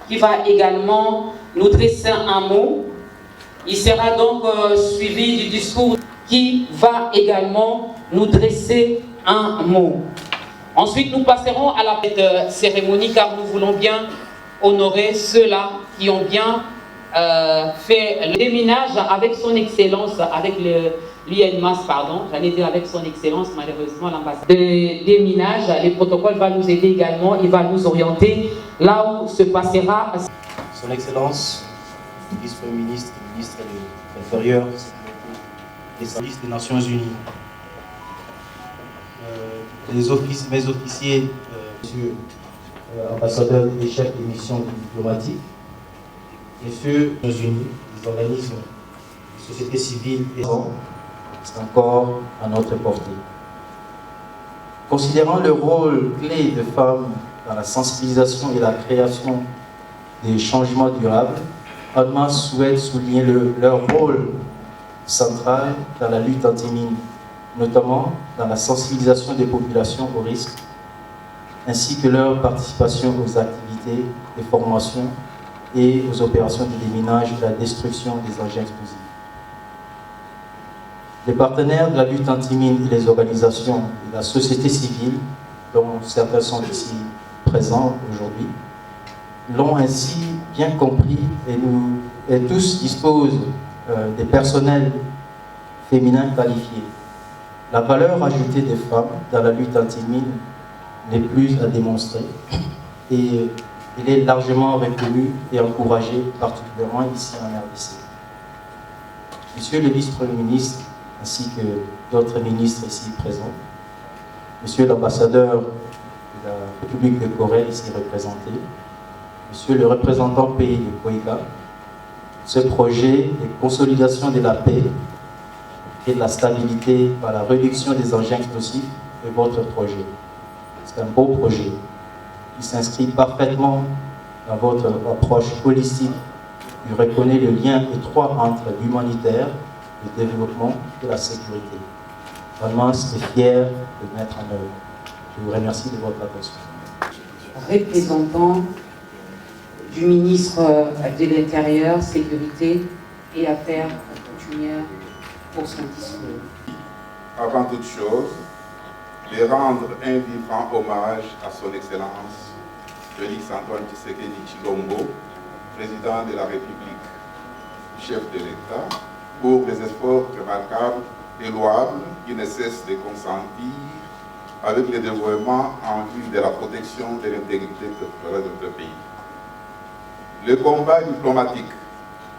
qui va également nous dresser un mot. Il sera donc suivi du discours qui va également nous dresser un mot. Ensuite, nous passerons à la cérémonie car nous voulons bien honorer ceux-là qui ont bien fait le déminage avec son excellence, avec l'UNMAS, pardon, j'allais dire avec son excellence, malheureusement l'ambassade. Le déminage, les protocoles va nous aider également, il va nous orienter là où se passera. Son excellence, vice-premier ministre, ministre de l'Intérieur et service des Nations Unies. Mes officiers, monsieur ambassadeur et chefs de mission diplomatique, messieurs les Nations Unies, les organismes de société civile et c'est encore à notre portée. Considérant le rôle clé des femmes dans la sensibilisation et la création des changements durables, ONMAS souhaite souligner leur rôle central dans la lutte anti-mine, notamment dans la sensibilisation des populations aux risques, ainsi que leur participation aux activités de formation et aux opérations de déminage et de la destruction des engins explosifs. Les partenaires de la lutte anti-mine et les organisations de la société civile, dont certains sont ici présents aujourd'hui, l'ont ainsi bien compris et tous disposent des personnels féminins qualifiés. La valeur ajoutée des femmes dans la lutte anti-mine n'est plus à démontrer et il est largement reconnu et encouragé, particulièrement ici en RDC. Monsieur le vice-premier ministre, ainsi que d'autres ministres ici présents, monsieur l'ambassadeur de la République de Corée ici représenté, monsieur le représentant pays de Koïga, ce projet de consolidation de la paix et de la stabilité par la réduction des engins explosifs est votre projet. C'est un beau projet qui s'inscrit parfaitement dans votre approche holistique qui reconnaît le lien étroit entre l'humanitaire, le développement et la sécurité. ONMAS est fier de mettre en œuvre. Je vous remercie de votre attention. Représentant du ministre de l'Intérieur, Sécurité et Affaires coutumières pour son discours. Avant toute chose, de rendre un vivant hommage à son Excellence, Félix Antoine Tshisekedi Tshilombo, président de la République, chef de l'État, pour les efforts remarquables et louables qui ne cessent de consentir avec le développement en vue de la protection de l'intégrité territoriale de notre pays. Le combat diplomatique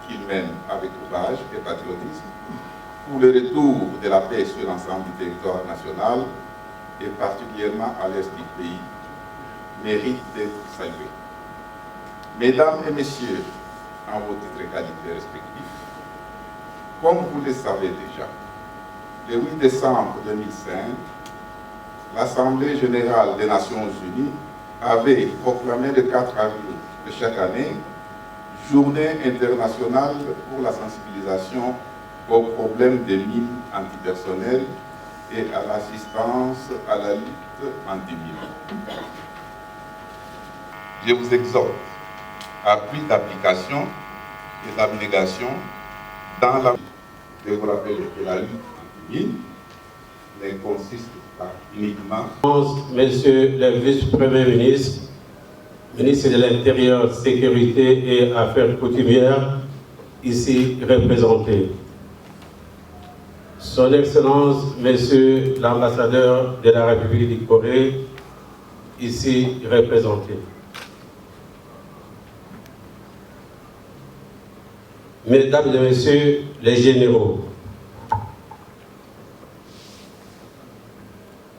qu'il mène avec courage et patriotisme pour le retour de la paix sur l'ensemble du territoire national et particulièrement à l'est du pays mérite d'être salué. Mesdames et messieurs, en vos titres et qualités respectifs, comme vous le savez déjà, le 8 décembre 2005, l'Assemblée générale des Nations Unies avait proclamé le 4 avril de chaque année Journée internationale pour la sensibilisation aux problèmes des mines antipersonnelles et à l'assistance à la lutte anti-mine. Je vous exhorte à plus d'application et d'abnégation dans la lutte. Je vous rappelle que la lutte anti-mine ne consiste pas uniquement. Monsieur le vice-premier ministre, ministre de l'Intérieur, Sécurité et Affaires coutumières, ici représenté. Son Excellence, Monsieur l'ambassadeur de la République de Corée, ici représenté. Mesdames et Messieurs les généraux,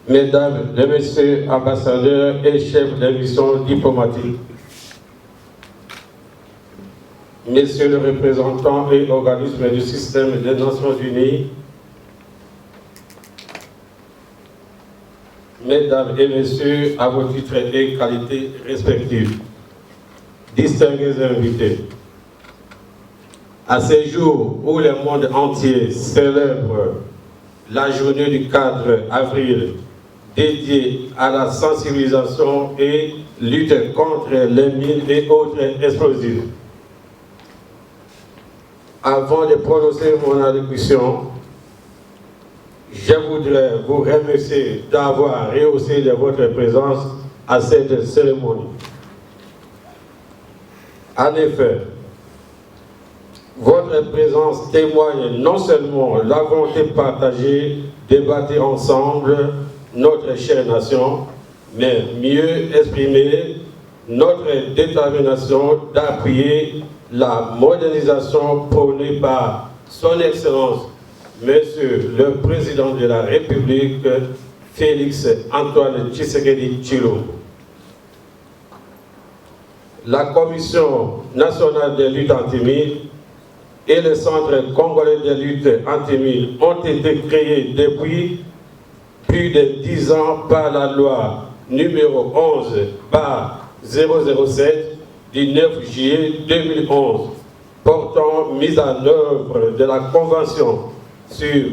Mesdames et Messieurs ambassadeurs et chefs de mission diplomatique, Messieurs les représentants et organismes du système des Nations Unies, Mesdames et Messieurs, à vos titres et qualités respectifs, distingués invités, à ce jour où le monde entier célèbre la journée du 4 avril dédié à la sensibilisation et lutte contre les mines et autres explosifs. Avant de prononcer mon allocution, je voudrais vous remercier d'avoir rehaussé de votre présence à cette cérémonie. En effet, votre présence témoigne non seulement la volonté partagée de bâtir ensemble notre chère nation, mais mieux exprimer notre détermination d'appuyer la modernisation prônée par son Excellence, Monsieur le Président de la République, Félix Antoine Tshisekedi Tshilombo. La Commission nationale de lutte anti-mine et le Centre congolais de lutte anti-mine ont été créés depuis plus de 10 ans par la loi numéro 11/007 du 9 juillet 2011 portant mise en œuvre de la Convention sur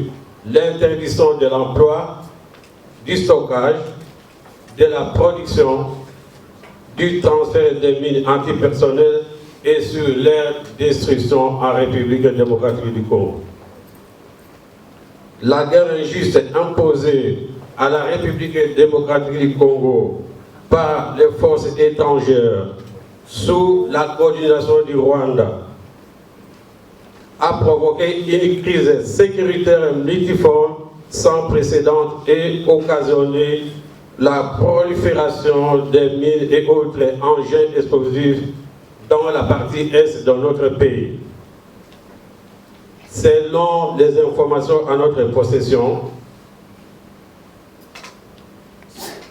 l'interdiction de l'emploi, du stockage, de la production, du transfert des mines antipersonnelles et sur leur destruction en République démocratique du Congo. La guerre injuste imposée à la République démocratique du Congo par les forces étrangères sous la coordination du Rwanda a provoqué une crise sécuritaire multiforme sans précédent et occasionné la prolifération des mines et autres engins explosifs dans la partie est de notre pays. Selon les informations à notre possession,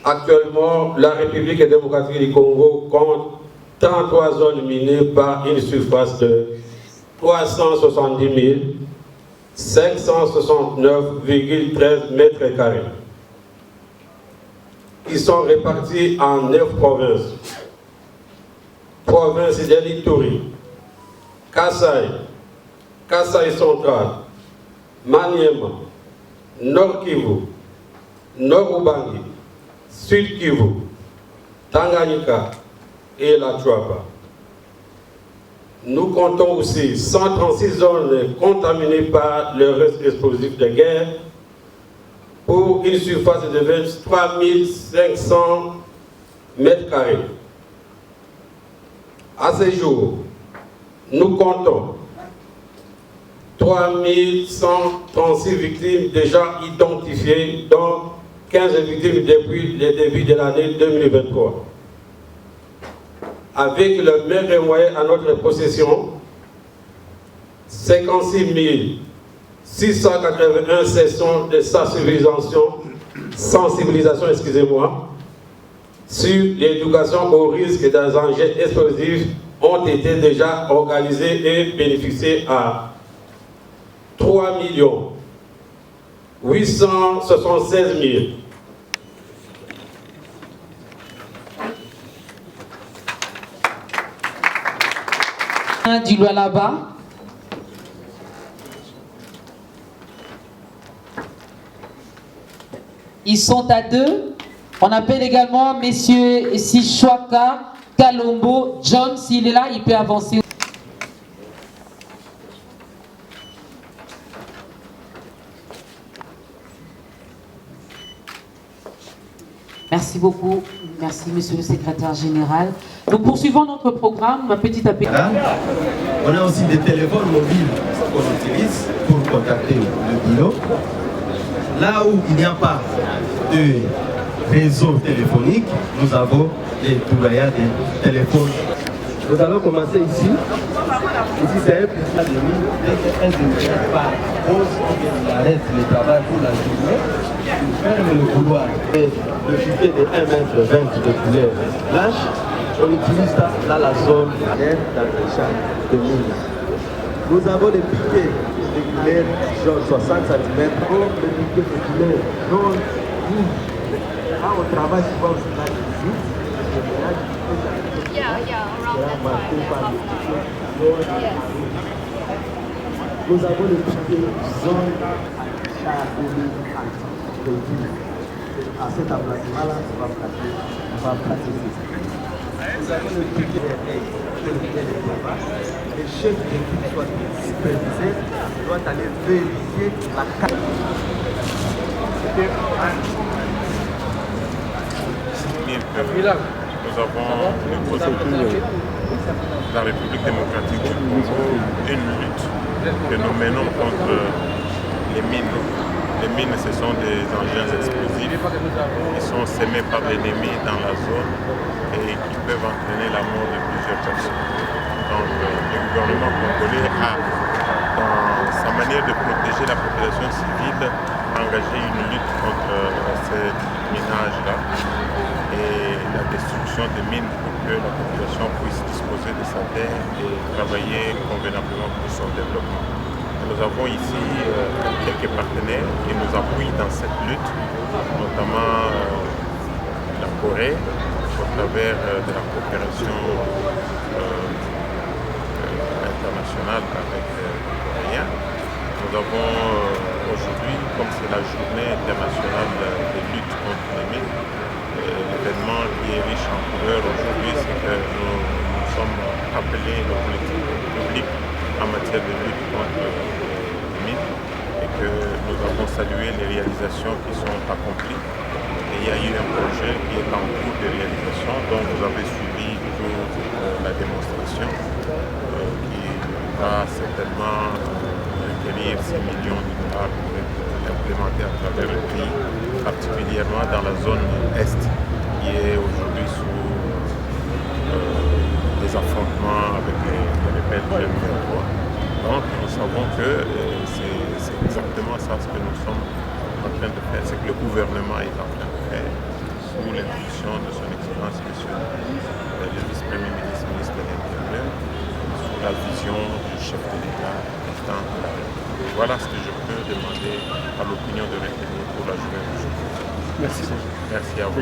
actuellement, la République démocratique du Congo compte 33 zones minées par une surface de 370 569,13 mètres carrés. Ils sont répartis en 9 provinces. Province de l'Ituri, Kasaï, Kasaï central, Maniema, Nord Kivu, Nord Ubangi, Sud Kivu, Tanganyika et la Chouapa. Nous comptons aussi 136 zones contaminées par le reste explosif de guerre pour une surface de 23 500 mètres carrés. À ce jour, nous comptons 3 136 victimes déjà identifiées, dont 15 victimes depuis le début de l'année 2023. Avec le même moyen à notre possession, 56 681 sessions de sensibilisation, sur l'éducation au risque des engins explosifs ont été déjà organisées et bénéficiées à 3 876 000. Du Lualaba. Ils sont à 2. On appelle également Messieurs Sichwaka Kalombo John. S'il est là, il peut avancer. Merci beaucoup. Merci, Monsieur le Secrétaire Général. Nous poursuivons notre programme, petit à petit. On a aussi des téléphones mobiles qu'on utilise pour contacter le bureau. Là où il n'y a pas de réseau téléphonique, nous avons des tournoyants de téléphones. Nous allons commencer ici. Ici, c'est un plat de mine. Un de par cause qu'il arrête le travail pour la journée. Il ferme le couloir. Et le piquet de 1,20 m de couleur blanche, on utilise ça dans la zone d'entretien de mine. Nous avons des piquets de couleur genre 60 cm, comme des piquets de couleur non rouge. Quand on travaille souvent sur la visite, nous avons le piquet zone charbonnier. à cet emplacement-là, on va placer ceci. Nous avons le budget les chefs d'équipe soient supervisés, doivent aller vérifier la carte. Nous avons la République démocratique du Congo une lutte que nous menons contre les mines. Les mines, ce sont des engins explosifs qui sont sémés par l'ennemi dans la zone et qui peuvent entraîner la mort de plusieurs personnes. Donc le gouvernement congolais a, dans sa manière de protéger la population civile, engagé une lutte contre ce minage-là et la destruction des mines pour que la population puisse disposer de sa terre et travailler convenablement pour son développement. Nous avons ici quelques partenaires qui nous appuient dans cette lutte, notamment la Corée, au travers de la coopération internationale avec les Coréens. Nous avons aujourd'hui, comme c'est la journée internationale de lutte contre les mines, l'événement qui est riche en couleurs aujourd'hui, c'est que nous sommes appelés le politique public en matière de lutte contre les mines et que nous avons salué les réalisations qui sont accomplies. Et il y a eu un projet qui est en cours de réalisation dont vous avez suivi toute la démonstration qui va certainement requérir 6 millions de dollars pour être implémenté à travers le pays, particulièrement dans la zone Est qui est aujourd'hui sous des affrontements avec les rebelles de M23. Donc nous savons que c'est exactement ça ce que nous sommes en train de faire, c'est que le gouvernement est en train de faire sous l'impulsion de son Excellence Monsieur le vice-premier ministre, ministre de l'Intérieur, sous la vision du chef de l'État. Voilà ce que je peux demander à l'opinion de retenir pour la journée d'aujourd'hui. Merci. Merci à vous.